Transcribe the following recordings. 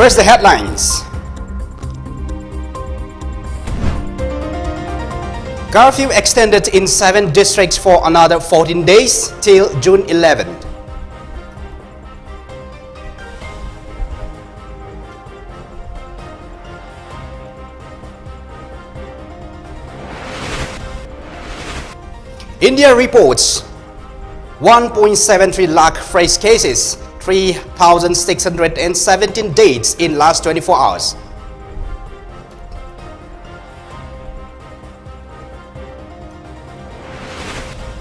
First, the headlines. Curfew extended in 7 districts for another 14 days till June 11. India reports 1.73 lakh fresh cases, 3,617 deaths in last 24 hours.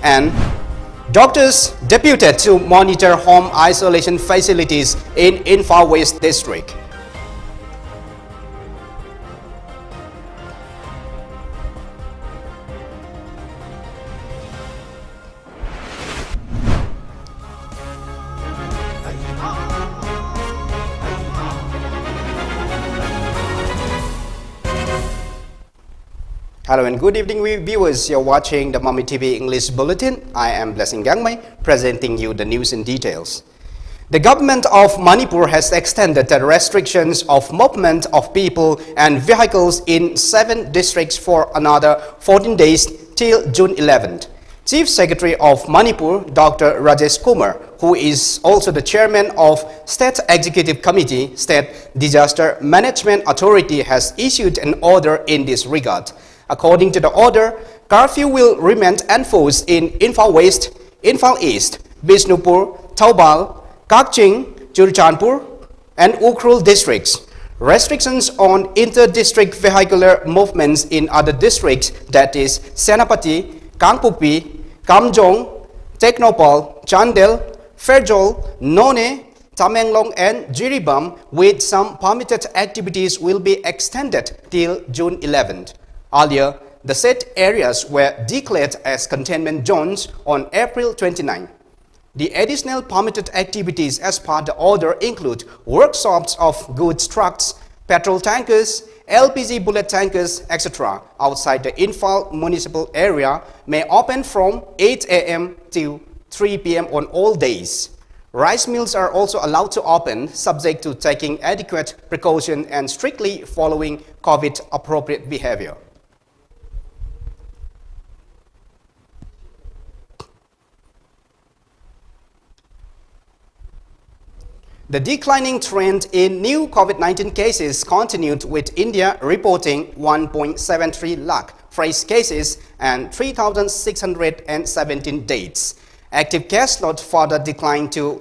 And doctors deputed to monitor home isolation facilities in Imphal West District. Hello and good evening viewers, you're watching the MAMITv English Bulletin. I am Blessing GANGMEI, presenting you the news in details. The government of Manipur has extended the restrictions of movement of people and vehicles in 7 districts for another 14 days till June 11th. Chief Secretary of Manipur, Dr. Rajesh Kumar, who is also the chairman of State Executive Committee, State Disaster Management Authority, has issued an order in this regard. According to the order, curfew will remain enforced in Imphal West, Imphal East, Bishnupur, Taubal, Kakching, Churachandpur, and Ukhrul districts. Restrictions on inter-district vehicular movements in other districts, that is Senapati, Kangpupi, Kamjong, Teknopal, Chandel, Ferjol, None, Tamenglong, and Jiribam, with some permitted activities, will be extended till June 11th. Earlier, the said areas were declared as containment zones on April 29. The additional permitted activities as per the order include workshops of goods trucks, petrol tankers, LPG bullet tankers, etc. outside the Imphal municipal area may open from 8 a.m. to 3 p.m. on all days. Rice mills are also allowed to open, subject to taking adequate precaution and strictly following COVID-appropriate behavior. The declining trend in new COVID-19 cases continued, with India reporting 1.73 lakh fresh cases and 3,617 deaths. Active case load further declined to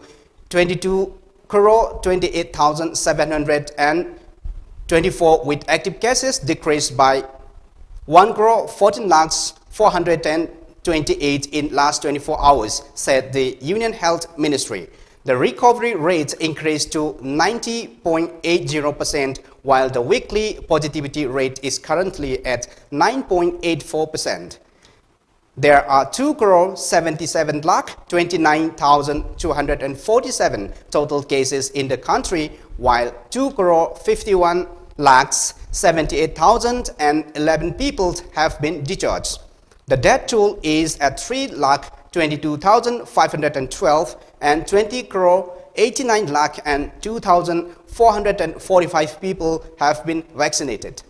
22,28,724, with active cases decreased by 1,14,428 in last 24 hours, said the Union Health Ministry. The recovery rate increased to 90.80%, while the weekly positivity rate is currently at 9.84%. There are 2,77,29,247 total cases in the country, while 2,51,78,011 people have been discharged. The death toll is at 3,22,512 and 20,89,02,445 people have been vaccinated.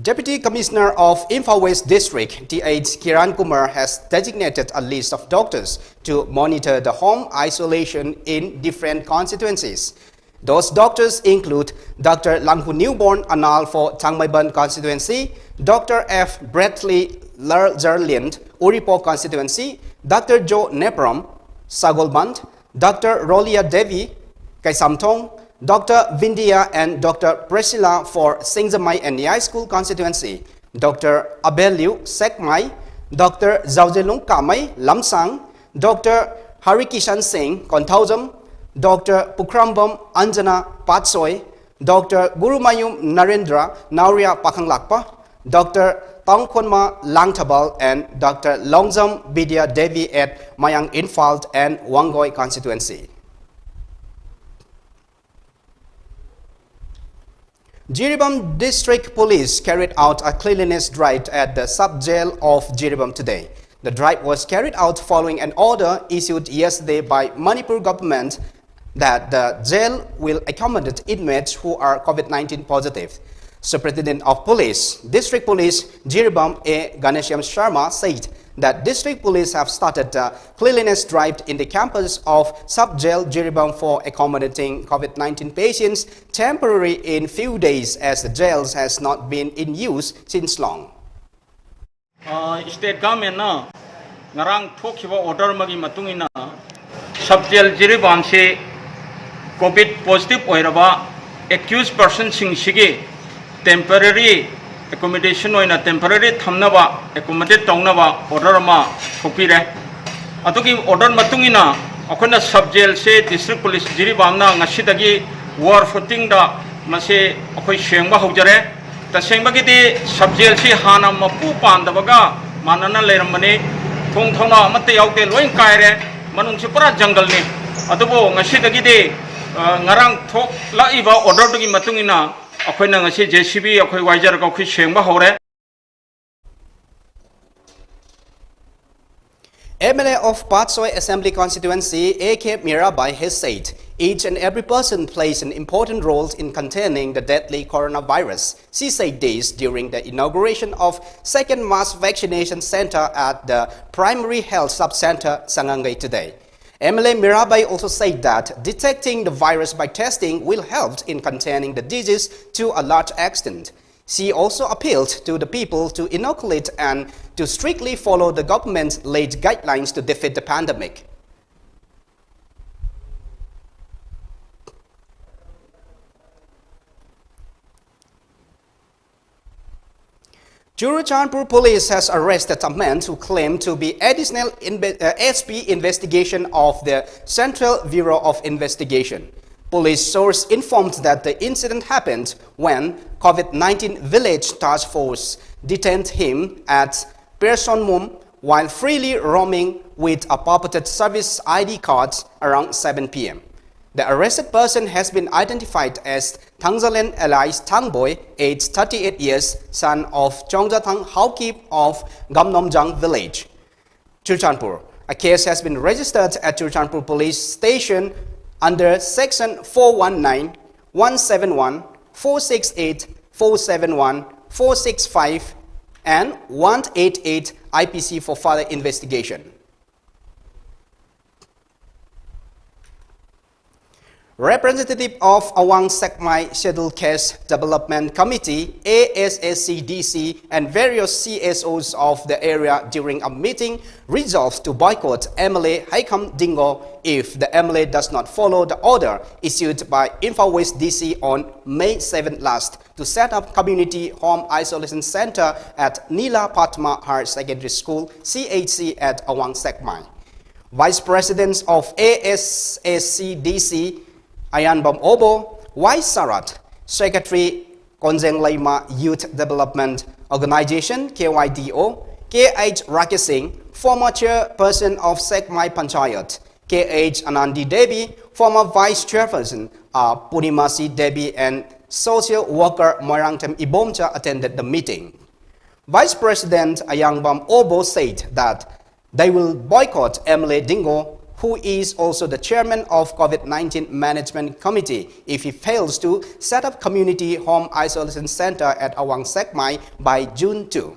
Deputy Commissioner of Imphal West District, T.H. Kiran Kumar, has designated a list of doctors to monitor the home isolation in different constituencies. Those doctors include Dr. Langhu Newborn Anal for Changmaiban constituency, Dr. F. Bradley Zerlind, Uripo constituency, Dr. Jo Nepram, Sagolband, Dr. Rolia Devi, Kaisamthong, Dr. Vindia and Dr. Priscilla for Singzamai and Yai School constituency, Dr. Abeliu Sekmai, Dr. Zaujelung Kamai Lamsang, Dr. Harikishan Singh Kontaujam, Dr. Pukrambam Anjana Patsoy, Dr. Gurumayum Narendra Nauria Pakanglakpa, Dr. Tangkhonma Langtabal, and Dr. Longzam Bidya Devi at Mayang Imphal and Wangoi constituency. Jiribam District Police carried out a cleanliness drive at the sub-jail of Jiribam today. The drive was carried out following an order issued yesterday by Manipur government that the jail will accommodate inmates who are COVID-19 positive. Superintendent of Police, District Police Jiribam A. Ganesham Sharma said that District Police have started a cleanliness drive in the campus of Sub-Jail Jiribam for accommodating COVID-19 patients temporarily in few days as the jails has not been in use since long. State government na ngarang thokiba order magi matungina Sub-Jail Jiribam se COVID positive oiraba accused person sing sige temporary accommodation oina temporary thamnaba accommodate tawnaba order ma thopire atuki order matungina akona Sub-Jail se District Police Jiribam na ngasidagi war footing da mase akoi shengba hojare ta shengba gidi Sub-Jail se hana mapu pandabaga manana leramani thong thona amate yaute loin kaire manung se pura jungle ni atubo ngasidagi de ngarang thok laiba order tugi matungina akoina ngasi JCB akoi wiser ka khoi shengba hore. MLA of Patsoy Assembly Constituency A.K. Mirabai has said each and every person plays an important role in containing the deadly coronavirus. She said this during the inauguration of second mass vaccination center at the Primary Health Sub-Center Sangangai today. MLA Mirabai also said that detecting the virus by testing will help in containing the disease to a large extent. She also appealed to the people to inoculate and to strictly follow the government's late guidelines to defeat the pandemic. Churachandpur police has arrested a man who claimed to be additional SP investigation of the Central Bureau of Investigation. Police source informed that the incident happened when COVID-19 Village Task Force detained him at Personmum while freely roaming with a purported service ID card around 7 p.m. The arrested person has been identified as Thangzalen Elias Thangboy, aged 38 years, son of Chongjathang Haukip of Gamnomjang village, Churachandpur. A case has been registered at Churachandpur Police Station under Section 419, 171, 468, 471, 465 and 188 IPC for further investigation. Representative of Awang Sekmai Scheduled Case Development Committee, ASSCDC, and various CSOs of the area during a meeting resolved to boycott MLA Haikam Dingo if the MLA does not follow the order issued by Imphal West DC on May 7 last to set up Community Home Isolation Center at Nila Patma Higher Secondary School, CHC at Awang Sekmai. Vice President of ASSCDC, Ayanbam Obo, Vice Sarat, Secretary Konzeng Laima Youth Development Organization, KYDO, KH Rakesh Singh, former chairperson of Sekmai Panchayat, KH Anandi Devi, former vice chairperson Punimasi Devi, and social worker Moirangtem Ibomcha attended the meeting. Vice President Ayangbam Obo said that they will boycott MLA Dingo, who is also the chairman of COVID-19 Management Committee, if he fails to set up Community Home Isolation Center at Awang Sekmai by June 2.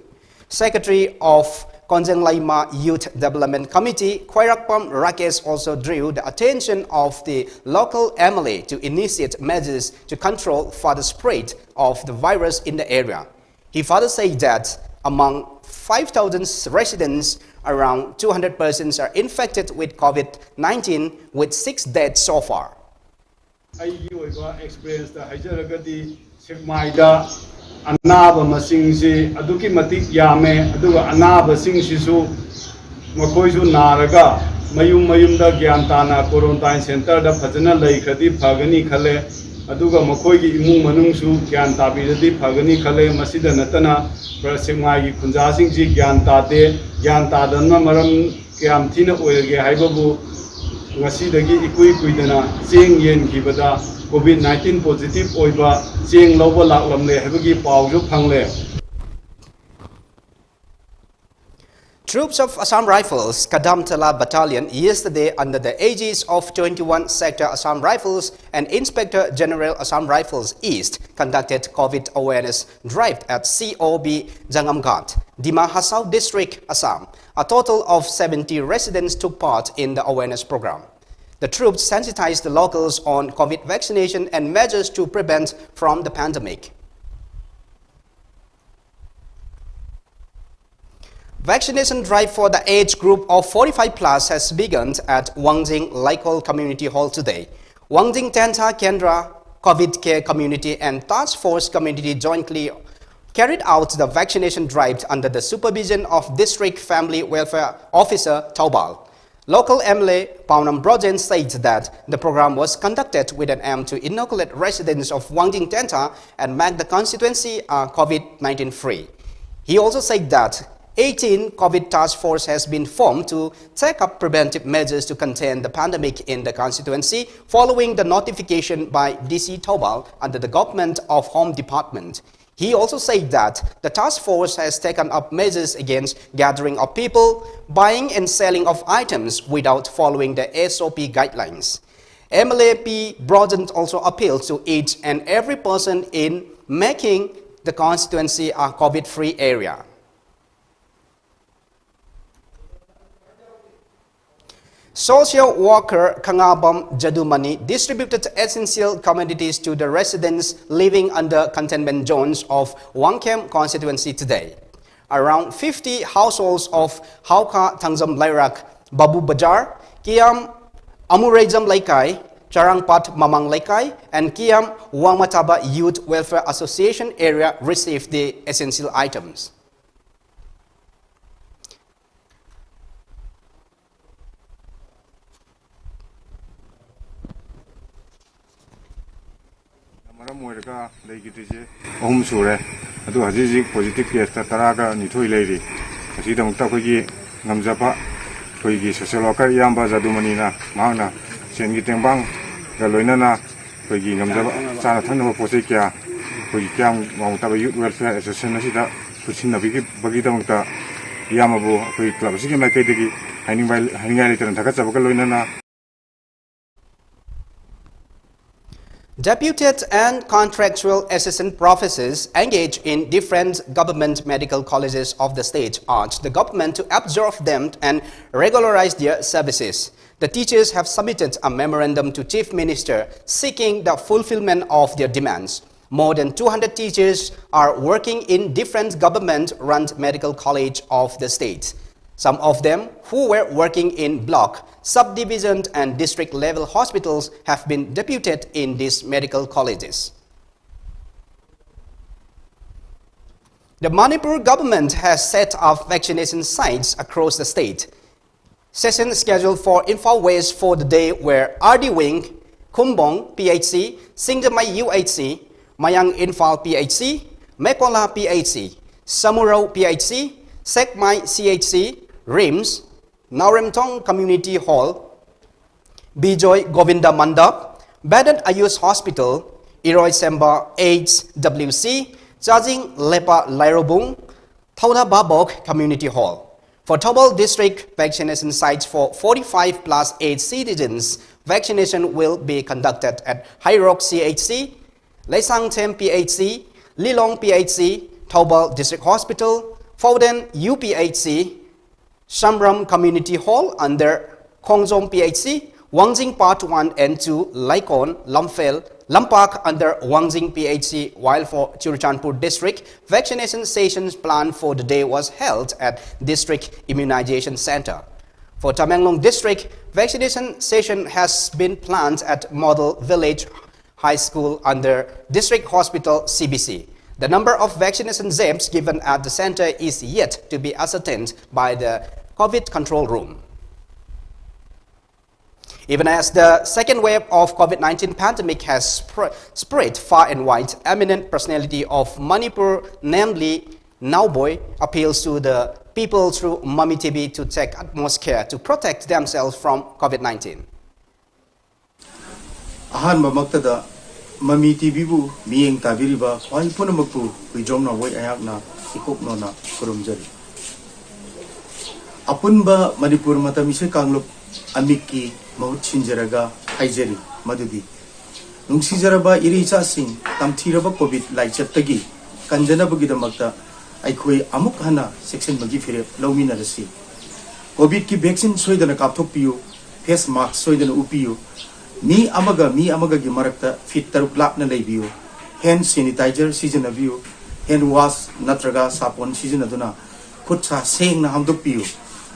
Secretary of Konzeng Laima Youth Development Committee, Khairakpam Rakesh, also drew the attention of the local MLA to initiate measures to control further spread of the virus in the area. He further said that among 5,000 residents, around 200 persons are infected with COVID-19, with 6 deaths so far. Experience the Hajaragadi Sekmaida Anaba Masingsi, Aduki Matik Yame, Aduga Anaba Singsisu, Makoisu Naraga, Mayumda Gyantana, Quarantine Center, the Patana Lake, Pagani Kale, Aduga Makoigi Imu Manungsu, Gyantabi, Pagani Kale, Masida Natana, Prasimai Kunzasing, Gyantate, Gyantadan Maram, Gyamtina Oilge, Haibabu, Masidagi Equidana, Sing Yen Kibada, COVID-19 positive Oiba, Sing Lobo Laklamle, Habagi Pau Pangle. Troops of Assam Rifles Kadamtala Battalion yesterday under the aegis of 21 Sector Assam Rifles and Inspector General Assam Rifles East conducted COVID awareness drive at COB Jangamghat, Dima Hasao District, Assam. A total of 70 residents took part in the awareness program. The troops sensitized the locals on COVID vaccination and measures to prevent from the pandemic. Vaccination drive for the age group of 45 plus has begun at Wangjing Laikol Community Hall today. Wangjing Tenta Kendra, COVID Care Community and Task Force Community jointly carried out the vaccination drive under the supervision of District Family Welfare Officer Taubal. Local MLA Paunam Brojen said that the program was conducted with an aim to inoculate residents of Wangjing Tenta and make the constituency COVID-19 free. He also said that 18 COVID task force has been formed to take up preventive measures to contain the pandemic in the constituency following the notification by DC Taubal under the Government of Home Department. He also said that the task force has taken up measures against gathering of people, buying and selling of items without following the SOP guidelines. MLAP Broden also appealed to each and every person in making the constituency a COVID-free area. Social worker Kangabam Jadumani distributed essential commodities to the residents living under containment zones of Wangkem constituency today. Around 50 households of Hauka Tangzam Lairak, Babu Bajar, Kiam Amurejam Laikai, Charangpat Mamang Laikai, and Kiam Wangmataba Youth Welfare Association area received the essential items. Moiraka, Lake Home Sure, Adu Hazizi, positive case, Tataraga, Nitui lady, Asidam Takogi, Namzapa, Koigi, Socioloka, Yamba, Zadumanina, Mana, Sengitembang, Galoinana, Koigi, Namzapa, Sanatan, Posikia, Kogiam, Montaba Youth Welfare Association, Puchina Bagidamta, Yamabu, Koi Clubsiki Makatiki, Hanging and Takatsa, Deputed and contractual assistant professors engaged in different government medical colleges of the state urged the government to absorb them and regularize their services. The teachers have submitted a memorandum to Chief Minister seeking the fulfillment of their demands. More than 200 teachers are working in different government-run medical colleges of the state. Some of them who were working in block, subdivision and district-level hospitals have been deputed in these medical colleges. The Manipur government has set up vaccination sites across the state. Session scheduled for Imphal West for the day where RD Wing, Kumbong PHC, Singdamai UHC, Mayang Imphal PHC, Mekola PHC, Samuro PHC, Sekmai CHC, RIMS, Nauremtong Community Hall, Bijoy Govinda Mandap, Badan Ayus Hospital, Iroy Semba AIDS WC, Jajing Lepa Lairobung, Thauda Babok Community Hall. For Tobal District vaccination sites for 45 plus age citizens, vaccination will be conducted at Hairok CHC, Lesang Tem PHC, Lilong PHC, Tobal District Hospital, Foden UPHC, Shamram Community Hall under Khongzom PHC, Wangjing Part 1 and 2, Laikon, Lamphel, Lampak under Wangjing PHC, while for Churachandpur District, vaccination sessions planned for the day was held at District Immunization Center. For Tamenglong District, vaccination session has been planned at Model Village High School under District Hospital CBC. The number of vaccination jabs given at the center is yet to be ascertained by the COVID control room. Even as the second wave of COVID-19 pandemic has spread far and wide, eminent personality of Manipur, namely Nauboy, appeals to the people through MAMITv to take utmost care to protect themselves from COVID-19. MAMITv miyeng tabiriba khwai punampu kuijomna wai ayakna ikopnona kurumjari Apunba Manipur Matamise Kanglup Amiki Mahut Chinjaraga Haijeri Madudi. Nungsijaraba Irisa Singh Tamtiraba COVID Laichatagi Kanjanabugidamata Aikoi Amukhana section Magifire Lominarasi. COVID ki vaccine soidana kapthokpiyu face mask soidana upiyu mi amaga gi marakta fit taruk lapna leibiyu hand sanitizer sijanabiyu hand wash natraga sapon sijanaduna khutsa sengna hamdokpiyu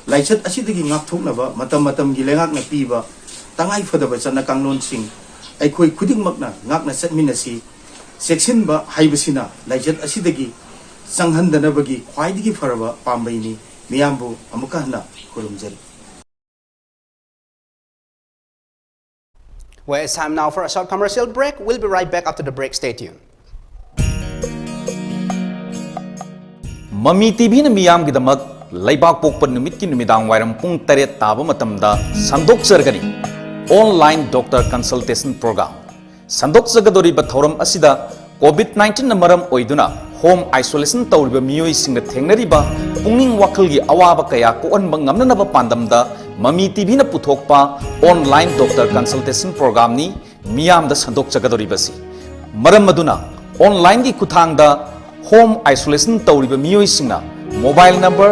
laichat asidagi ngakthoknaba matam gi lengak na piba tangai fadaba chana kanglon sing aikoi khudingmakna ngakna chatminasi section ba haibasina laichat asidagi sanghandanabagi khwaidigi faraba pambaini miyambu amukahna kurumjari. Well, it's time now for a short commercial break. We'll be right back after the break. Stay tuned. MAMITv miyam gidamak laibak pokpa numit ki numidang wairam pung taret taba matamda sandok sargani online doctor consultation program. Sandok sagadori bathoram asida COVID-19 na maram oiduna home isolation tawriba miyoi singa thengnariba pungning wakalgi awaba kaya koanba ngamnanaba pandamda MAMITv na puthokpa online doctor consultation program ni miyamda sandok chagadoribasi maram maduna online gi kuthangda home isolation tawriba miyoi singna mobile number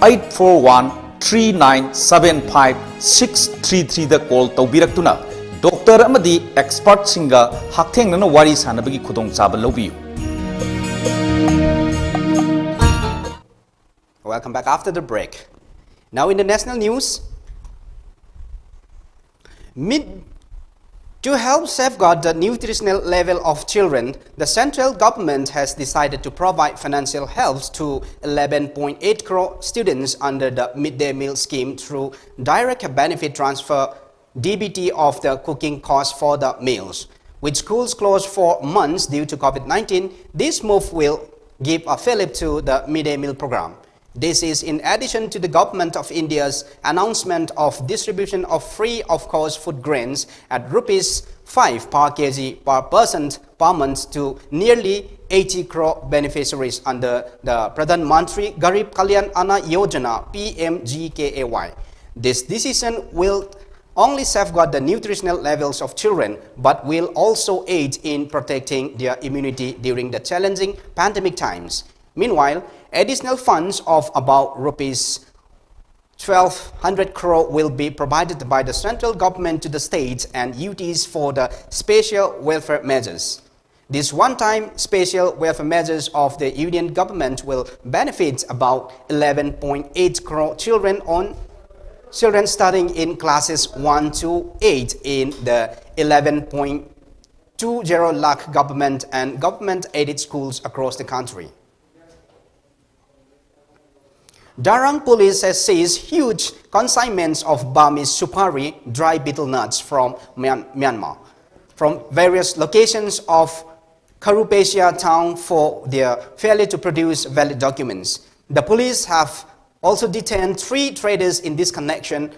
8413975 da call tawbiraktuna doctor amadi expert singa hakthengna wari sanabagi khudong chaba lobiyu. Welcome back after the break. Now in the national news, to help safeguard the nutritional level of children, the central government has decided to provide financial help to 11.8 crore students under the midday meal scheme through direct benefit transfer DBT of the cooking cost for the meals. With schools closed for months due to COVID-19, this move will give a fillip to the midday meal program. This is in addition to the Government of India's announcement of distribution of free of cost food grains at Rs 5 per kg per person per month to nearly 80 crore beneficiaries under the Pradhan Mantri Garib Kalyan Anna Yojana PMGKAY. This decision will only safeguard the nutritional levels of children, but will also aid in protecting their immunity during the challenging pandemic times. Meanwhile, additional funds of about Rs 1,200 crore will be provided by the central government to the states and UTs for the special welfare measures. These one-time special welfare measures of the Union government will benefit about 11.8 crore children starting in classes 1 to 8 in the 11.20 lakh government and government-aided schools across the country. Darang police has seized huge consignments of Burmese supari dry betel nuts from Myanmar from various locations of Karupesia town for their failure to produce valid documents. The police have also detained 3 traders in this connection.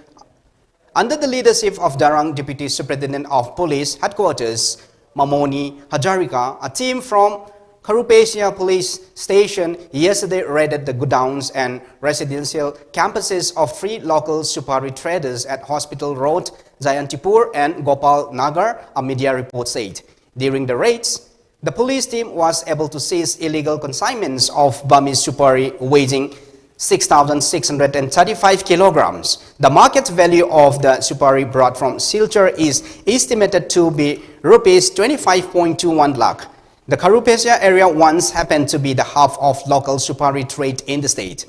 Under the leadership of Darang Deputy Superintendent of Police Headquarters, Mamoni Hajarika, a team from Karupesia Police Station yesterday raided the godowns and residential campuses of 3 local supari traders at Hospital Road, Jayantipur and Gopal Nagar, a media report said. During the raids, the police team was able to seize illegal consignments of Burmese supari weighing 6,635 kilograms. The market value of the supari brought from Silchar is estimated to be Rs 25.21 lakh. The Karupesia area once happened to be the hub of local supari trade in the state.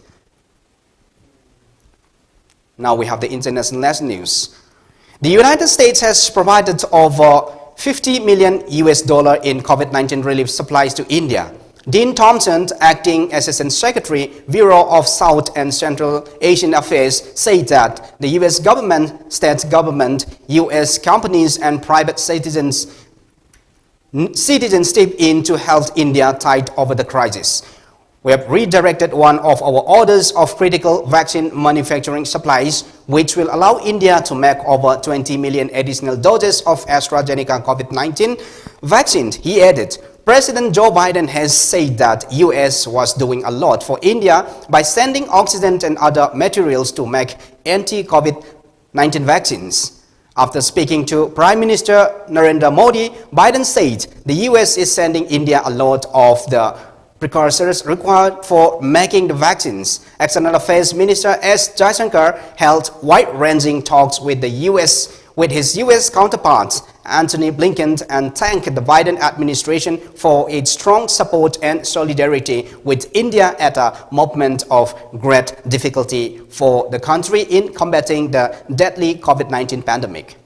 Now we have the international news. The United States has provided over $50 million in COVID-19 relief supplies to India. Dean Thompson, acting Assistant Secretary, Bureau of South and Central Asian Affairs, said that the U.S. government, state government, U.S. companies and private citizens step in to help India tide over the crisis. We have redirected one of our orders of critical vaccine manufacturing supplies, which will allow India to make over 20 million additional doses of AstraZeneca COVID-19 vaccine, he added. President Joe Biden has said that US was doing a lot for India by sending oxygen and other materials to make anti-COVID-19 vaccines. After speaking to Prime Minister Narendra Modi, Biden said the US is sending India a lot of the precursors required for making the vaccines. External Affairs Minister S. Jaishankar held wide-ranging talks with his US counterparts Anthony Blinken and thanked the Biden administration for its strong support and solidarity with India at a moment of great difficulty for the country in combating the deadly COVID-19 pandemic.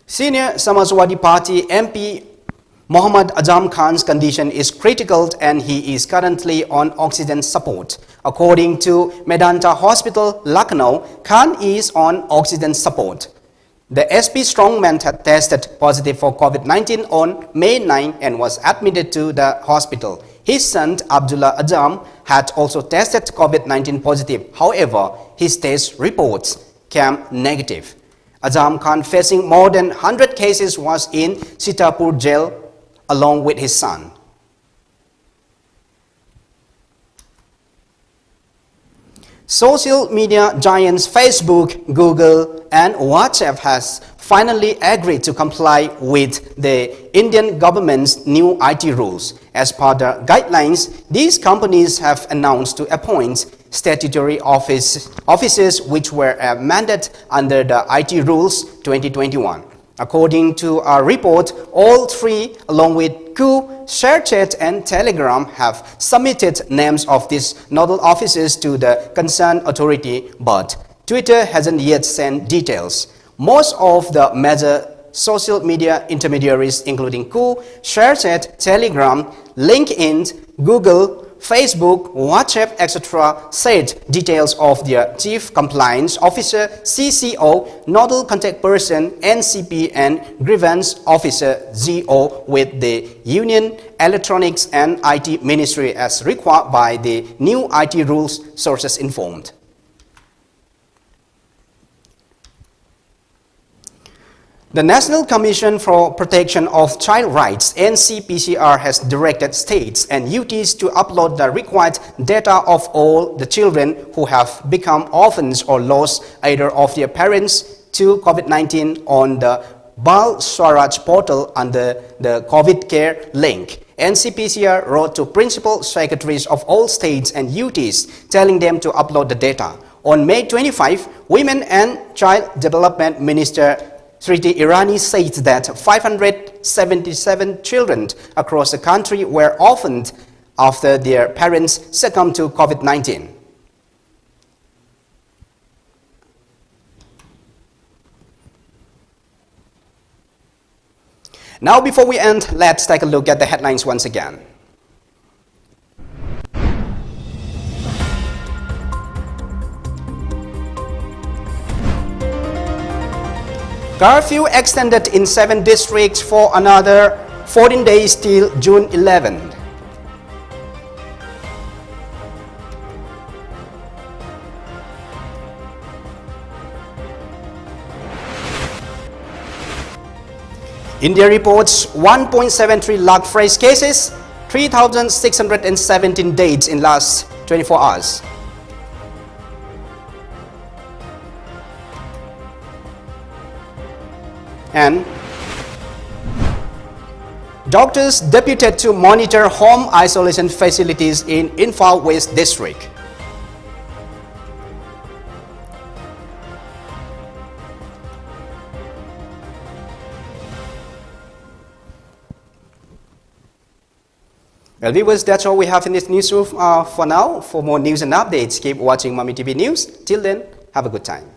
Senior Samajwadi Party MP Mohammad Azam Khan's condition is critical and he is currently on oxygen support. According to Medanta Hospital, Lucknow, Khan is on oxygen support. The SP strongman had tested positive for COVID-19 on May 9 and was admitted to the hospital. His son Abdullah Azam had also tested COVID-19 positive. However, his test reports came negative. Azam Khan, facing more than 100 cases, was in Sitapur jail along with his son. Social media giants Facebook, Google and WhatsApp has finally agreed to comply with the Indian government's new IT rules. As per the guidelines, these companies have announced to appoint statutory officers which were a mandate under the IT rules 2021. According to a report, all three, along with Q, ShareChat and Telegram, have submitted names of these nodal officers to the concerned authority, but Twitter hasn't yet sent details. Most of the major social media intermediaries, including Q, ShareChat, Telegram, LinkedIn, Google, Facebook, WhatsApp, etc., said details of their Chief Compliance Officer, CCO, Nodal Contact Person, NCP, and Grievance Officer, ZO, with the Union Electronics and IT Ministry as required by the new IT rules, sources informed. The National Commission for Protection of Child Rights, NCPCR, has directed states and UTs to upload the required data of all the children who have become orphans or lost either of their parents to COVID-19 on the Bal Swaraj portal under the COVID Care link. NCPCR wrote to principal secretaries of all states and UTs telling them to upload the data. On May 25, Women and Child Development Minister Sriti Irani said that 577 children across the country were orphaned after their parents succumbed to COVID-19. Now, before we end, let's take a look at the headlines once again. Curfew extended in 7 districts for another 14 days till June 11. India reports 1.73 lakh fresh cases, 3,617 deaths in last 24 hours. And doctors deputed to monitor home isolation facilities in Imphal West District. Well, viewers, that's all we have in this newsroom for now. For more news and updates, keep watching MAMITv News. Till then, have a good time.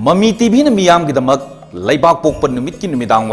MAMITv na miyam gidamak laibak pokpan numit ki numidang